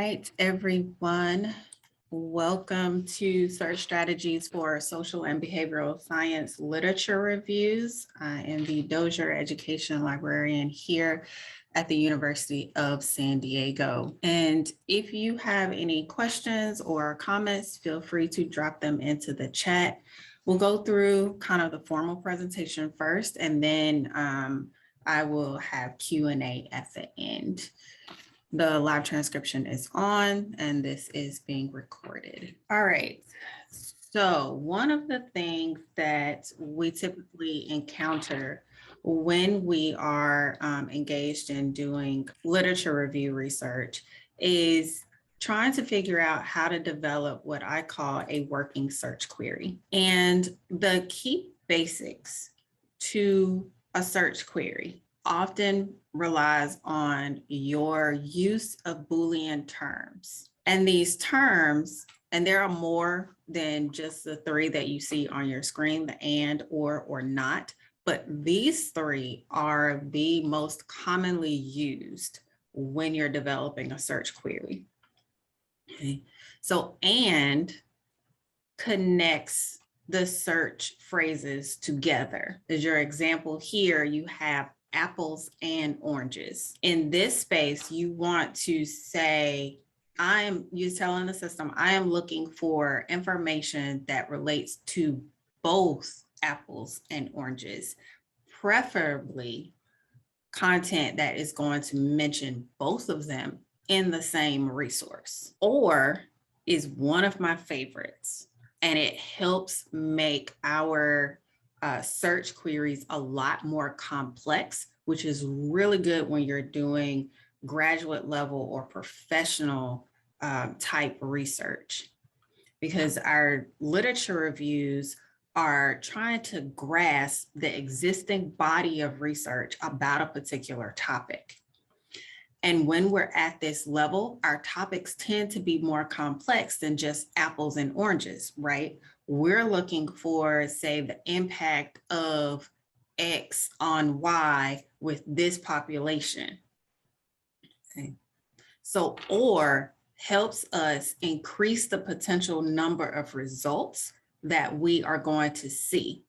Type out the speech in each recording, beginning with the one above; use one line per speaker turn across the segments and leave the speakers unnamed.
right, everyone. Welcome to Search Strategies for Social and Behavioral Science Literature Reviews. I am the Dozier Education Librarian here at the University of San Diego. And if you have any questions or comments, feel free to drop them into the chat. We'll go through kind of the formal presentation first, and then I will have Q&A at the end. The live transcription is on and this is being recorded. All right. So one of the things that we typically encounter when we are engaged in doing literature review research is trying to figure out how to develop what I call a working search query. And the key basics to a search query often relies on your use of Boolean terms. And these terms, and there are more than just the three that you see on your screen, the and, or not, but these three are the most commonly used when you're developing a search query. Okay. So and connects the search phrases together. As your example here, you have apples and oranges. In this space, you want to say, you're telling the system, I am looking for information that relates to both apples and oranges, preferably content that is going to mention both of them in the same resource. Or is one of my favorites, and it helps make our search queries a lot more complex, which is really good when you're doing graduate level or professional type research, because our literature reviews are trying to grasp the existing body of research about a particular topic. And when we're at this level, our topics tend to be more complex than just apples and oranges, right? We're looking for, say, the impact of X on Y with this population. Okay. So, or helps us increase the potential number of results that we are going to see.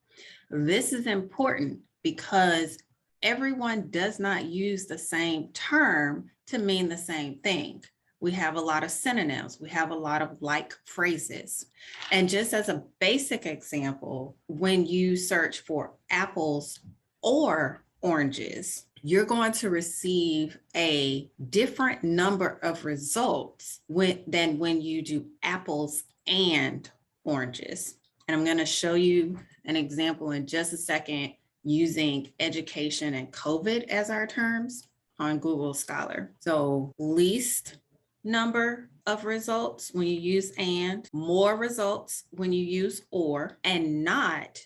This is important because everyone does not use the same term to mean the same thing. We have a lot of synonyms. We have a lot of like phrases. And just as a basic example, when you search for apples or oranges, you're going to receive a different number of results than when you do apples and oranges. And I'm going to show you an example in just a second using education and COVID as our terms on Google Scholar. So least number of results when you use and, more results when you use or, and not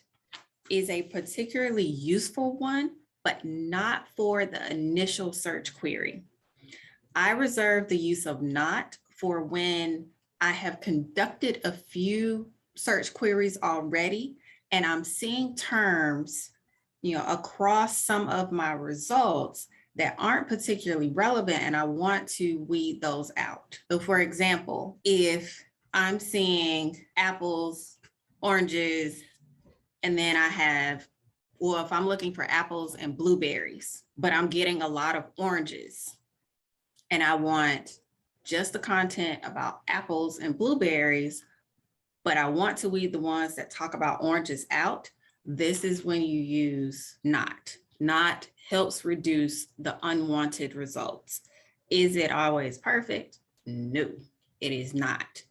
is a particularly useful one, but not for the initial search query. I reserve the use of not for when I have conducted a few search queries already and I'm seeing terms across some of my results that aren't particularly relevant, and I want to weed those out. So for example, if I'm seeing apples, oranges, and then I have, if I'm looking for apples and blueberries, but I'm getting a lot of oranges, and I want just the content about apples and blueberries, but I want to weed the ones that talk about oranges out, this is when you use not. Not helps reduce the unwanted results. Is it always perfect? No, it is not.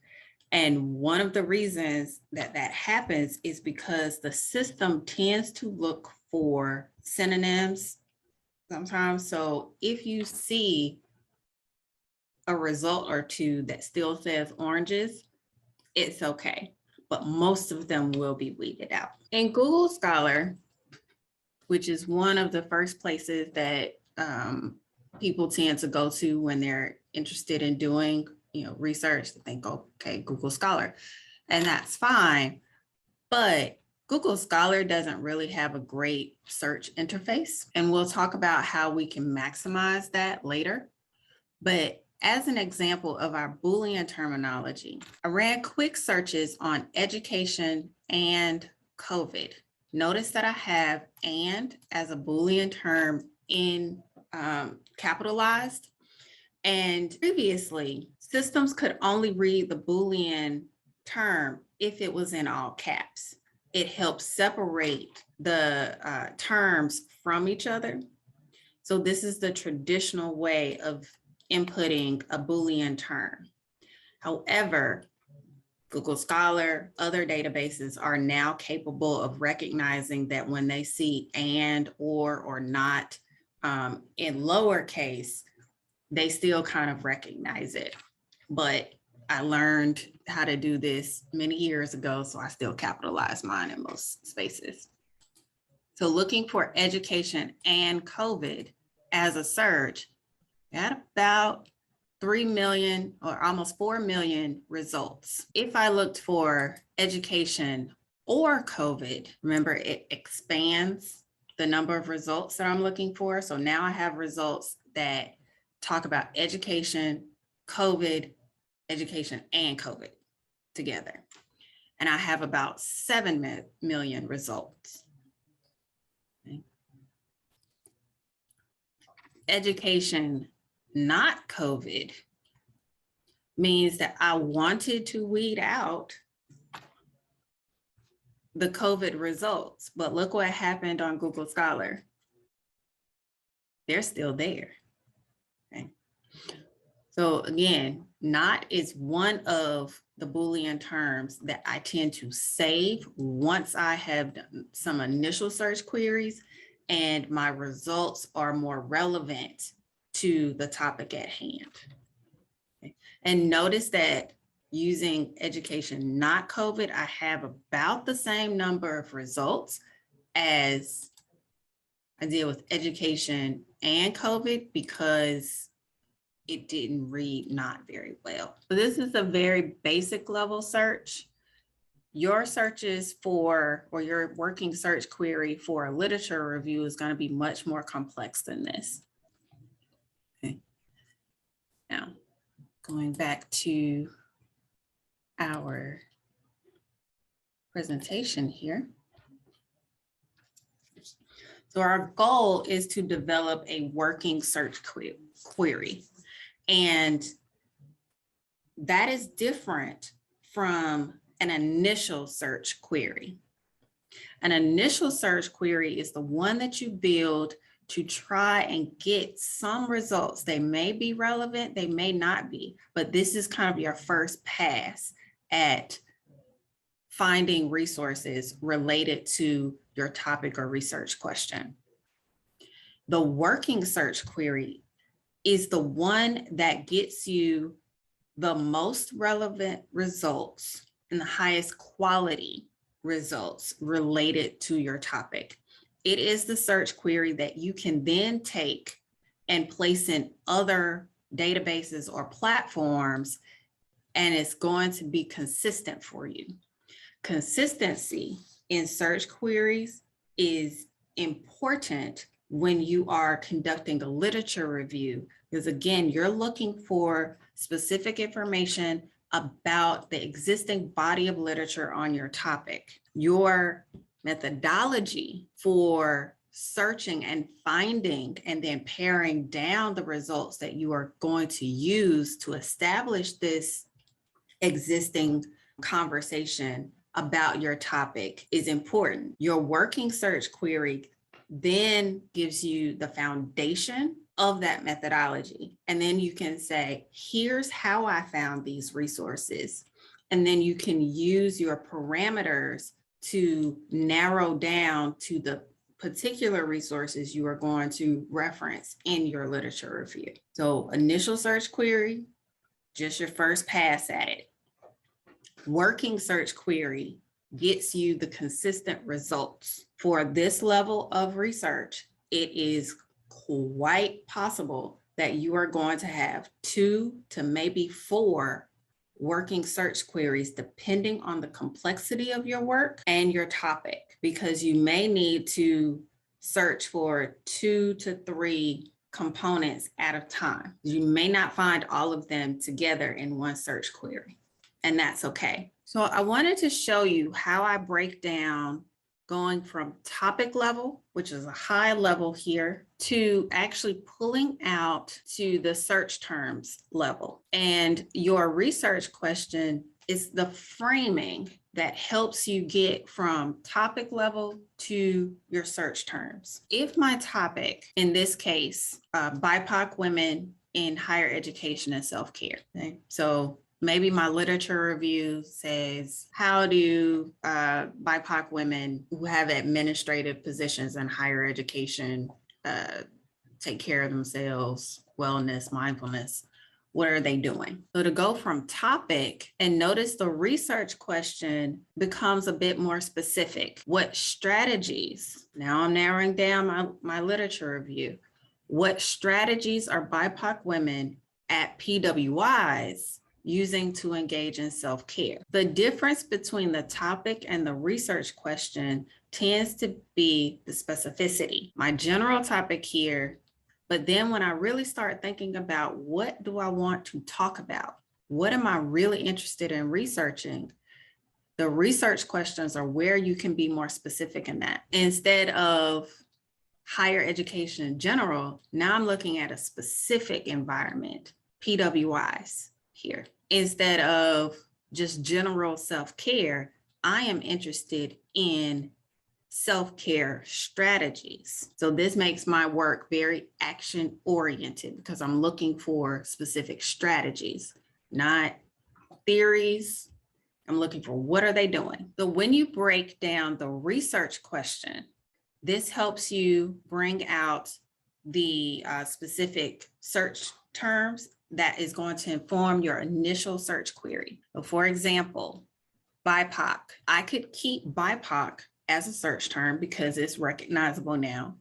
And one of the reasons that happens is because the system tends to look for synonyms sometimes. So if you see a result or two that still says oranges, it's okay, but most of them will be weeded out. In Google Scholar, which is one of the first places that people tend to go to when they're interested in doing research, to think, okay, Google Scholar, and that's fine. But Google Scholar doesn't really have a great search interface, and we'll talk about how we can maximize that later. But as an example of our Boolean terminology, I ran quick searches on education and COVID. Notice that I have "and" as a Boolean term in capitalized. And previously, systems could only read the Boolean term if it was in all caps. It helps separate the terms from each other. So this is the traditional way of inputting a Boolean term. However, Google Scholar, other databases are now capable of recognizing that when they see "and," or "not" in lowercase, they still kind of recognize it. But I learned how to do this many years ago, so I still capitalize mine in most spaces. So looking for education and COVID as a search, got about 3 million or almost 4 million results. If I looked for education or COVID, remember it expands the number of results that I'm looking for. So now I have results that talk about education, COVID, education, and COVID together. And I have about 7 million results. Okay. Education, not COVID, means that I wanted to weed out the COVID results, but look what happened on Google Scholar. They're still there. Okay. So again, "not" is one of the Boolean terms that I tend to save once I have done some initial search queries and my results are more relevant to the topic at hand. Okay. And notice that using education, not COVID, I have about the same number of results as I did with education and COVID because it didn't read "not" very well. So this is a very basic level search. Your searches for, or your working search query for a literature review is going to be much more complex than this. Okay. Now, going back to our presentation here. So our goal is to develop a working search query. And that is different from an initial search query. An initial search query is the one that you build to try and get some results. They may be relevant, they may not be, but this is kind of your first pass at finding resources related to your topic or research question. The working search query is the one that gets you the most relevant results and the highest quality results related to your topic. It is the search query that you can then take and place in other databases or platforms, and it's going to be consistent for you. Consistency in search queries is important when you are conducting a literature review, because again, you're looking for specific information about the existing body of literature on your topic. Your methodology for searching and finding and then paring down the results that you are going to use to establish this existing conversation about your topic is important. Your working search query then gives you the foundation of that methodology. And then you can say, here's how I found these resources. And then you can use your parameters to narrow down to the particular resources you are going to reference in your literature review. So initial search query, just your first pass at it. Working search query gets you the consistent results. For this level of research, it is quite possible that you are going to have 2 to maybe 4 working search queries, depending on the complexity of your work and your topic, because you may need to search for 2 to 3 components at a time. You may not find all of them together in one search query, and that's okay. So I wanted to show you how I break down going from topic level, which is a high level here, to actually pulling out to the search terms level. And your research question is the framing that helps you get from topic level to your search terms. If my topic, in this case, BIPOC women in higher education and self-care, okay? So maybe my literature review says, how do BIPOC women who have administrative positions in higher education take care of themselves, wellness, mindfulness? What are they doing? So to go from topic, and notice the research question becomes a bit more specific. What strategies, now I'm narrowing down my literature review. What strategies are BIPOC women at PWIs using to engage in self-care? The difference between the topic and the research question tends to be the specificity. My general topic here, but then when I really start thinking about what do I want to talk about? What am I really interested in researching? The research questions are where you can be more specific in that. Instead of higher education in general, now I'm looking at a specific environment, PWIs here. Instead of just general self-care, I am interested in self-care strategies. So this makes my work very action-oriented because I'm looking for specific strategies, not theories. I'm looking for what are they doing. So when you break down the research question, this helps you bring out the specific search terms that is going to inform your initial search query. So for example, BIPOC. I could keep BIPOC as a search term because it's recognizable now.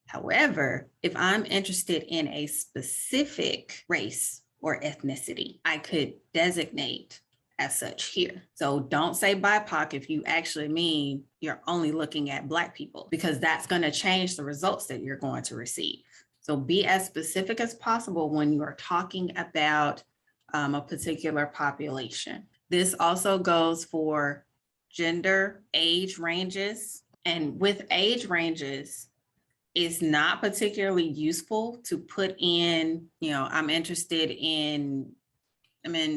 However, if I'm interested in a specific race or ethnicity, I could designate as such here. So don't say BIPOC if you actually mean you're only looking at Black people, because that's going to change the results that you're going to receive. So be as specific as possible when you are talking about a particular population. This also goes for gender, age ranges. And with age ranges, it's not particularly useful to put in, I'm interested in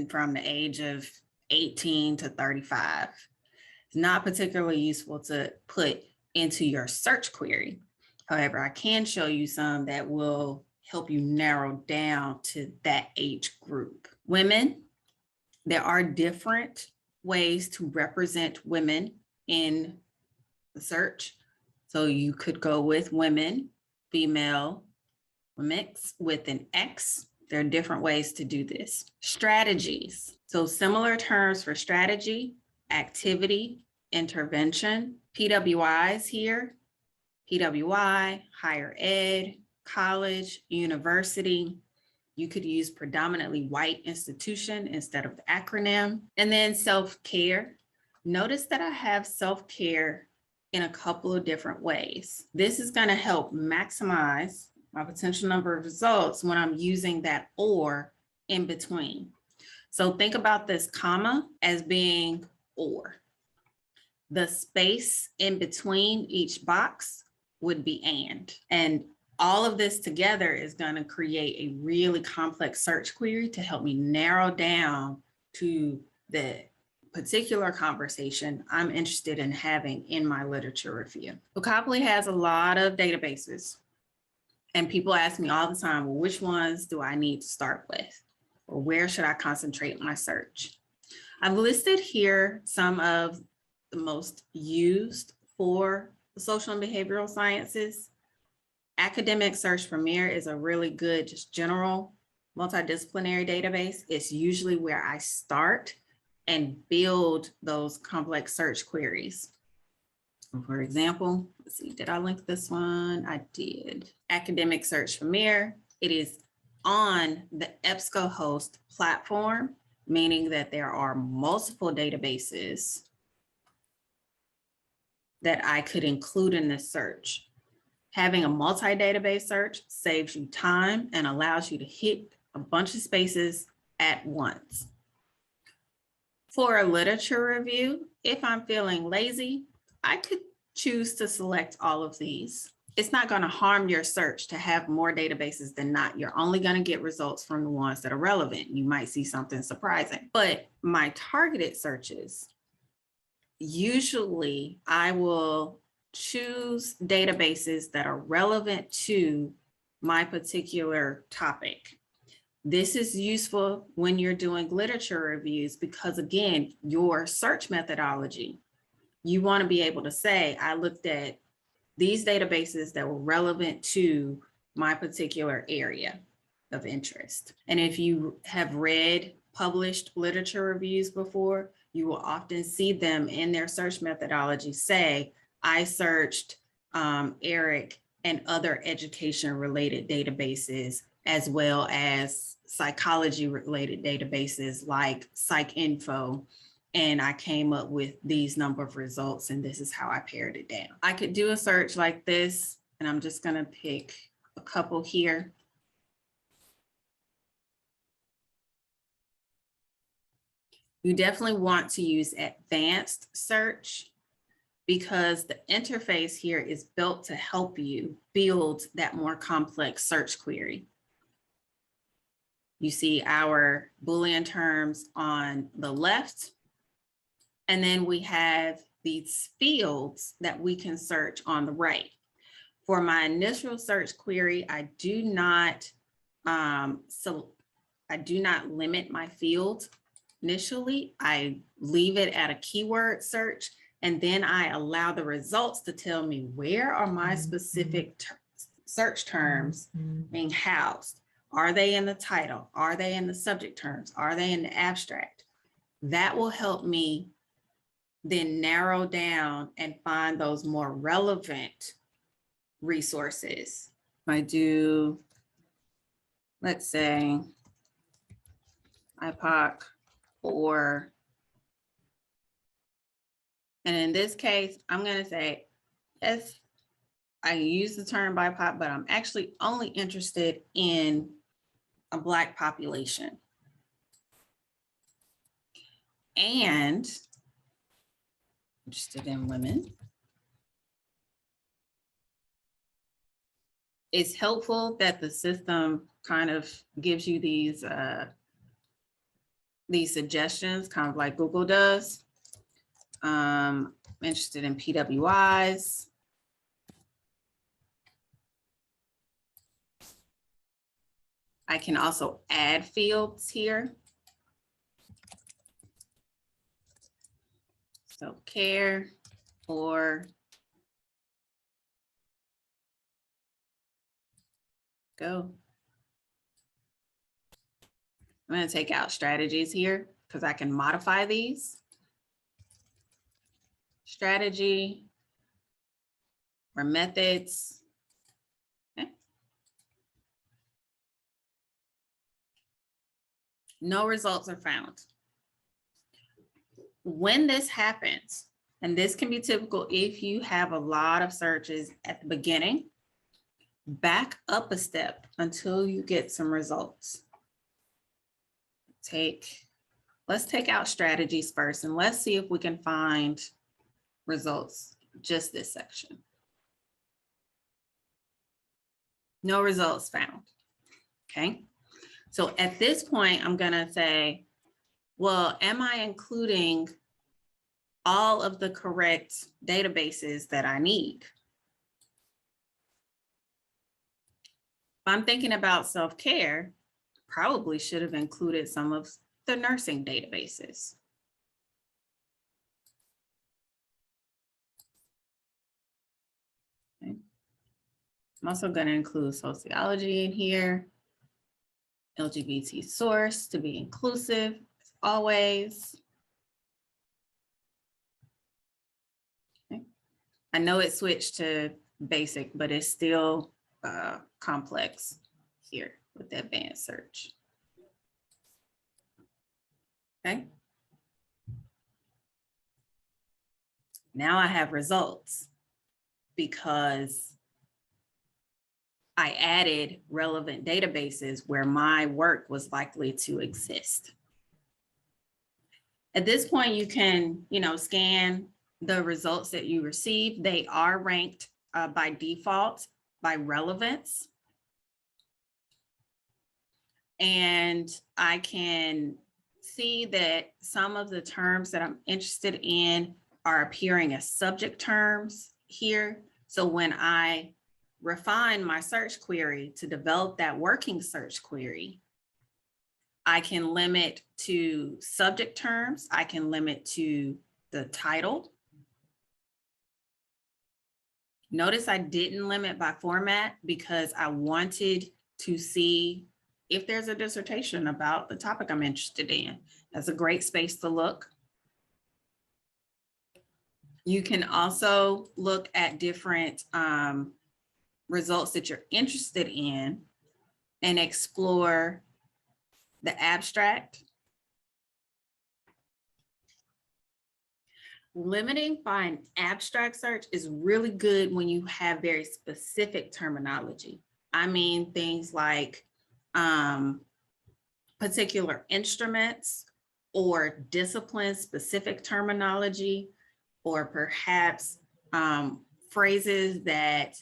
from the age of 18 to 35. It's not particularly useful to put into your search query. However, I can show you some that will help you narrow down to that age group. Women, there are different ways to represent women in the search. So you could go with women, female, mix with an X. There are different ways to do this. Strategies. So similar terms for strategy, activity, intervention, PWIs here, PWI, higher ed, college, university. You could use predominantly white institution instead of the acronym. And then self-care. Notice that I have self-care in a couple of different ways. This is going to help maximize my potential number of results when I'm using that or in between. So think about this comma as being or. The space in between each box would be and all of this together is going to create a really complex search query to help me narrow down to the particular conversation I'm interested in having in my literature review. So Copley has a lot of databases, and people ask me all the time, well, which ones do I need to start with? Or where should I concentrate my search? I've listed here some of the most used for the social and behavioral sciences. Academic Search Premier is a really good, just general multidisciplinary database. It's usually where I start and build those complex search queries. For example, let's see, did I link this one? I did. Academic Search Premier. It is on the EBSCOhost platform, meaning that there are multiple databases that I could include in this search. Having a multi-database search saves you time and allows you to hit a bunch of spaces at once. For a literature review, if I'm feeling lazy, I could choose to select all of these. It's not going to harm your search to have more databases than not. You're only going to get results from the ones that are relevant. You might see something surprising. But my targeted searches, usually I will choose databases that are relevant to my particular topic. This is useful when you're doing literature reviews because, again, your search methodology, you want to be able to say, I looked at these databases that were relevant to my particular area of interest. And if you have read published literature reviews before, you will often see them in their search methodology say, I searched Eric and other education-related databases, as well as psychology-related databases like PsycInfo, and I came up with these number of results, and this is how I pared it down. I could do a search like this, and I'm just gonna pick a couple here. You definitely want to use advanced search because the interface here is built to help you build that more complex search query. You see our Boolean terms on the left, and then we have these fields that we can search on the right. For my initial search query, I do not limit my field initially. I leave it at a keyword search, and then I allow the results to tell me where are my specific search terms being housed. Are they in the title? Are they in the subject terms? Are they in the abstract? That will help me then narrow down and find those more relevant resources. I do, let's say, IPOC or, and in this case, I'm going to say, yes, I use the term BIPOC, but I'm actually only interested in a Black population. And interested in women. It's helpful that the system kind of gives you these suggestions, kind of like Google does. I'm interested in PWIs. I can also add fields here. Self-care or go. I'm going to take out strategies here because I can modify these. Strategy or methods. Okay. No results are found. When this happens, and this can be typical if you have a lot of searches at the beginning, back up a step until you get some results. Let's take out strategies first, and let's see if we can find results, just this section. No results found, okay? So at this point, I'm gonna say, well, am I including all of the correct databases that I need? If I'm thinking about self-care, probably should have included some of the nursing databases. Okay. I'm also going to include sociology in here, LGBT source to be inclusive as always. Okay. I know it switched to basic, but it's still complex here with the advanced search. Okay. Now I have results because I added relevant databases where my work was likely to exist. At this point, you can, scan the results that you receive. They are ranked by default by relevance. And I can see that some of the terms that I'm interested in are appearing as subject terms here. So when I refine my search query to develop that working search query, I can limit to subject terms. I can limit to the title. Notice I didn't limit by format because I wanted to see if there's a dissertation about the topic I'm interested in. That's a great space to look. You can also look at different results that you're interested in and explore the abstract. Limiting by an abstract search is really good when you have very specific terminology. I mean, things like particular instruments or discipline-specific terminology, or perhaps phrases that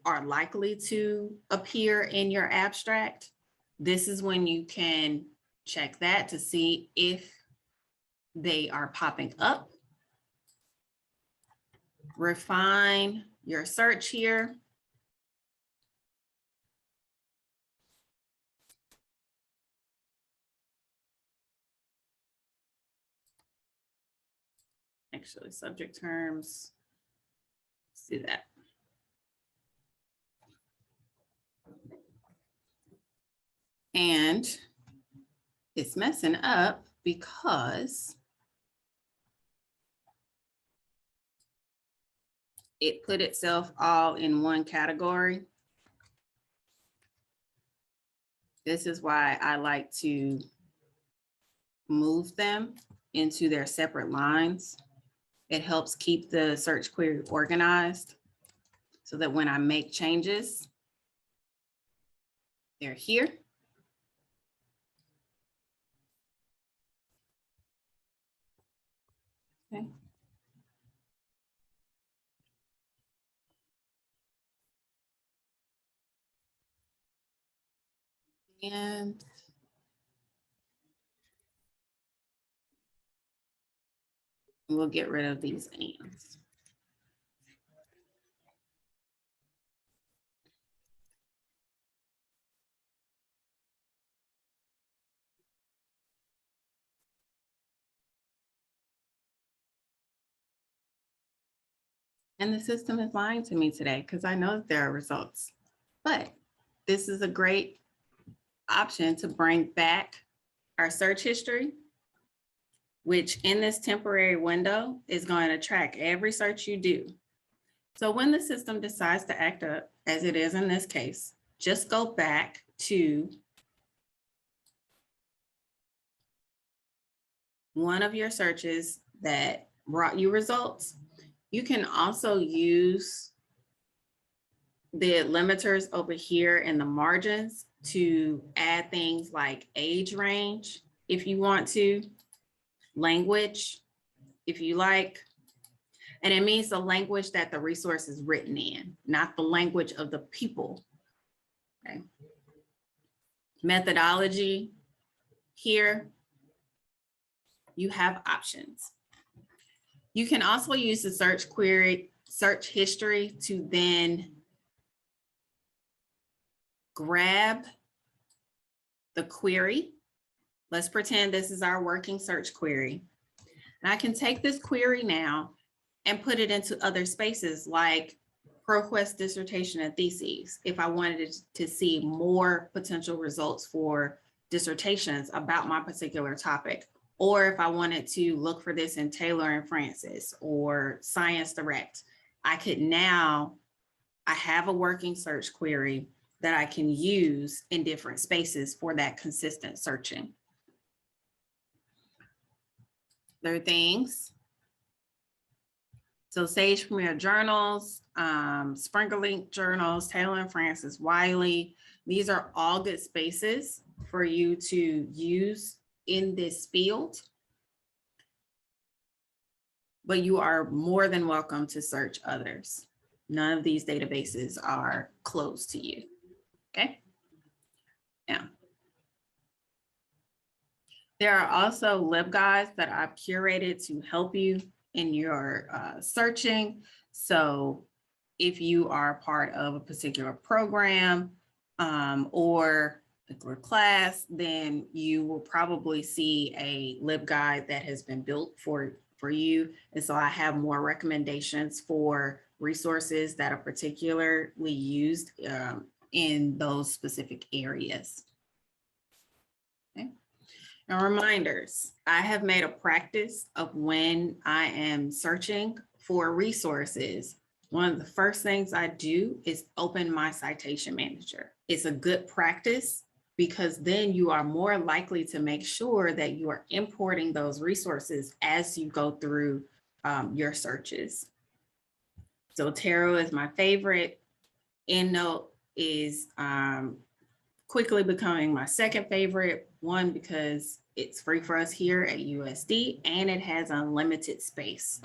are likely to appear in your abstract. This is when you can check that to see if they are popping up. Refine your search here. Actually, subject terms, let's do that. And it's messing up because it put itself all in one category. This is why I like to move them into their separate lines. It helps keep the search query organized so that when I make changes, they're here. Okay. And we'll get rid of these ands. And the system is lying to me today because I know that there are results. But this is a great option to bring back our search history, which in this temporary window is going to track every search you do. So when the system decides to act up, as it is in this case, just go back to one of your searches that brought you results. You can also use the limiters over here in the margins to add things like age range, if you want to, language, if you like. And it means the language that the resource is written in, not the language of the people. Okay. Methodology, here you have options. You can also use the search query, search history to then grab the query. Let's pretend this is our working search query. And I can take this query now and put it into other spaces like ProQuest dissertation and theses. If I wanted to see more potential results for dissertations about my particular topic, or if I wanted to look for this in Taylor and Francis or Science Direct, I have a working search query that I can use in different spaces for that consistent searching. Other things So Sage Premier Journals, Springerlink Journals, Taylor and Francis Wiley, these are all good spaces for you to use in this field. But you are more than welcome to search others. None of these databases are closed to you, okay? Now, there are also Libguides that I've curated to help you in your searching. So if you are part of a particular program or a class, then you will probably see a Libguide that has been built for you. And so I have more recommendations for resources that are particularly used in those specific areas. Okay. Now, reminders, I have made a practice of when I am searching for resources, one of the first things I do is open my citation manager. It's a good practice because then you are more likely to make sure that you are importing those resources as you go through your searches. Zotero is my favorite. Endnote is quickly becoming my second favorite. One, because it's free for us here at USD and it has unlimited space.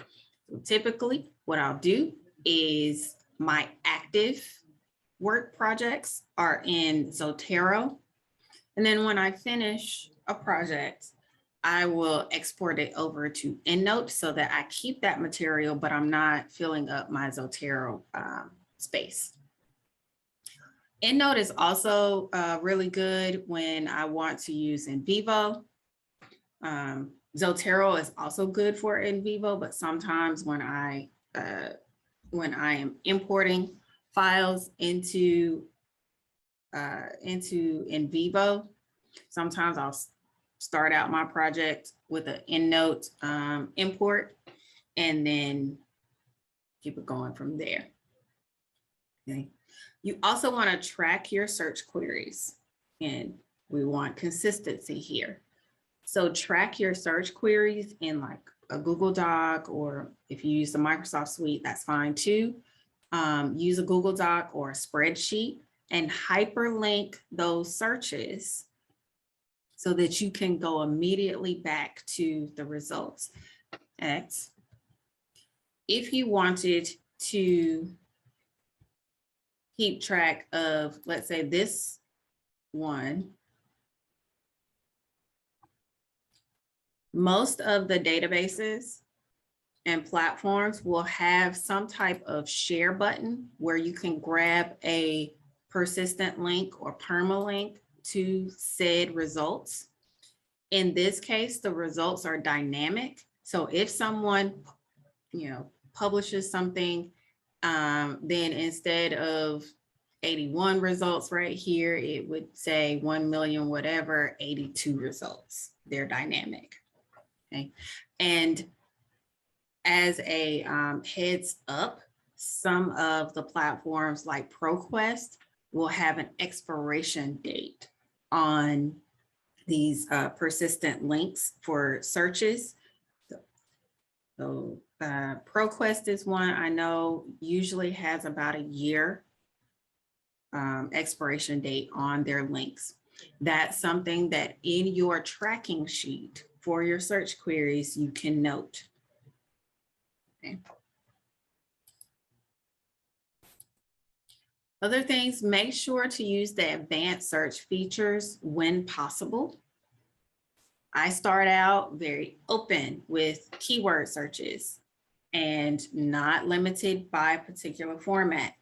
So typically what I'll do is my active work projects are in Zotero. And then when I finish a project, I will export it over to Endnote so that I keep that material, but I'm not filling up my Zotero space. Endnote is also really good when I want to use in vivo. Zotero is also good for in vivo, but sometimes when I am importing files into in vivo, sometimes I'll start out my project with an Endnote import and then keep it going from there. Okay. You also want to track your search queries, and we want consistency here. So track your search queries in like a Google Doc, or if you use the Microsoft Suite, that's fine too. Use a Google Doc or a spreadsheet and hyperlink those searches so that you can go immediately back to the results. X. If you wanted to keep track of, let's say this one, most of the databases and platforms will have some type of share button where you can grab a persistent link or permalink to said results. In this case, the results are dynamic. So if someone, publishes something, then instead of 81 results right here, it would say 1 million, whatever, 82 results. They're dynamic. Okay. And as a heads up, some of the platforms like ProQuest will have an expiration date on these persistent links for searches. So ProQuest is one I know usually has about a year expiration date on their links. That's something that in your tracking sheet for your search queries, you can note. Okay. Other things, make sure to use the advanced search features when possible. I start out very open with keyword searches and not limited by particular format.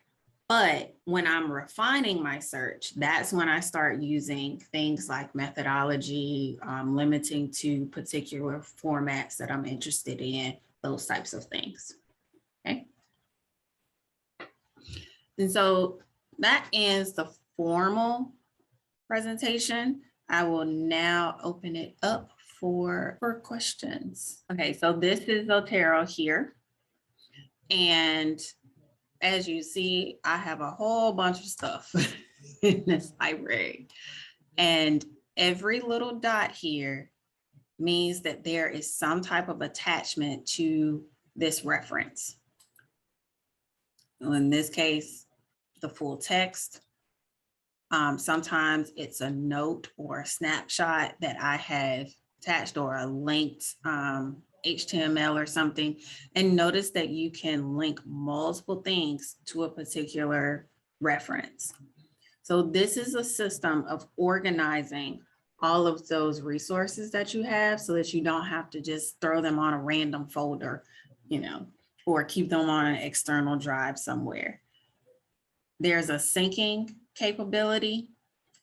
But when I'm refining my search, that's when I start using things like methodology, limiting to particular formats that I'm interested in, those types of things. Okay. And so that ends the formal presentation. I will now open it up for questions. Okay, so this is Zotero here. And as you see, I have a whole bunch of stuff in this library. And every little dot here means that there is some type of attachment to this reference. In this case, the full text. Sometimes it's a note or a snapshot that I have attached or a linked HTML or something. And notice that you can link multiple things to a particular reference. So this is a system of organizing all of those resources that you have so that you don't have to just throw them on a random folder, or keep them on an external drive somewhere. There's a syncing capability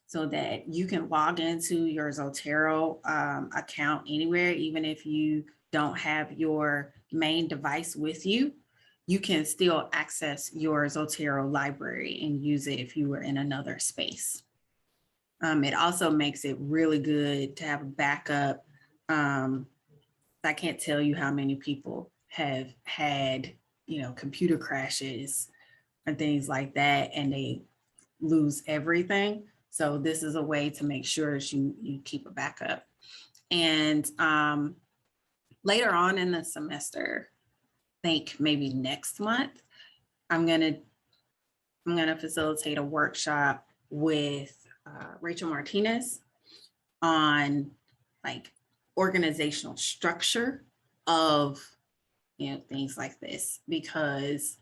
so that you can log into your Zotero account anywhere, even if you don't have your main device with you. You can still access your Zotero library and use it if you were in another space. It also makes it really good to have a backup. I can't tell you how many people have had, computer crashes and things like that, and they lose everything. So this is a way to make sure that you keep a backup. And later on in the semester, I think maybe next month, I'm gonna facilitate a workshop with Rachel Martinez on like organizational structure of things like this, because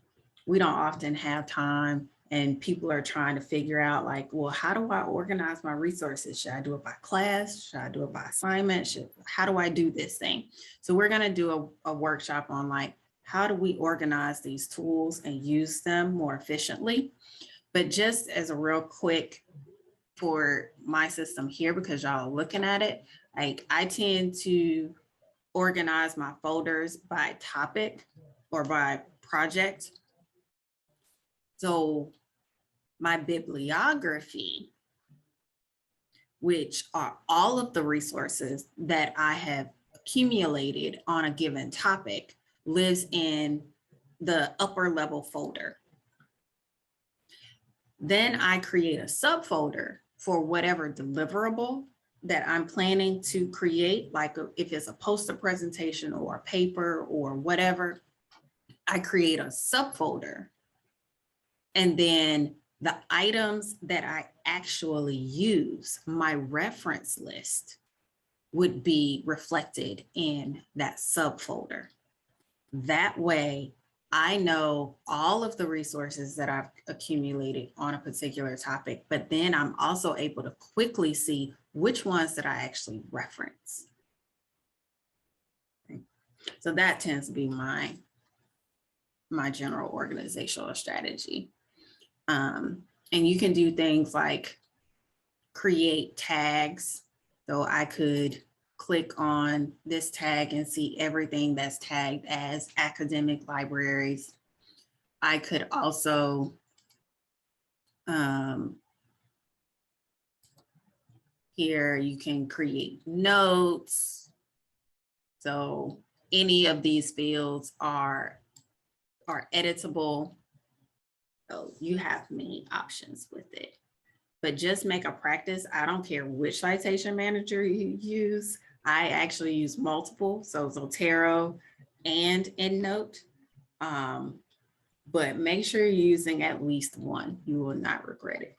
we don't often have time and people are trying to figure out like, well, how do I organize my resources? Should I do it by class? Should I do it by assignment? How do I do this thing? So we're going to do a workshop on like, how do we organize these tools and use them more efficiently? But just as a real quick for my system here, because y'all are looking at it, like I tend to organize my folders by topic or by project. So my bibliography, which are all of the resources that I have accumulated on a given topic, lives in the upper level folder. Then I create a subfolder for whatever deliverable that I'm planning to create, like if it's a poster presentation or a paper or whatever, I create a subfolder. And then the items that I actually use, my reference list, would be reflected in that subfolder. That way, I know all of the resources that I've accumulated on a particular topic, but then I'm also able to quickly see which ones that I actually reference. Okay. So that tends to be my general organizational strategy. And you can do things like create tags. So I could click on this tag and see everything that's tagged as academic libraries. I could also here you can create notes. So any of these fields are editable. So you have many options with it. But just make a practice. I don't care which citation manager you use. I actually use multiple, so Zotero and Endnote. But make sure you're using at least one. You will not regret it.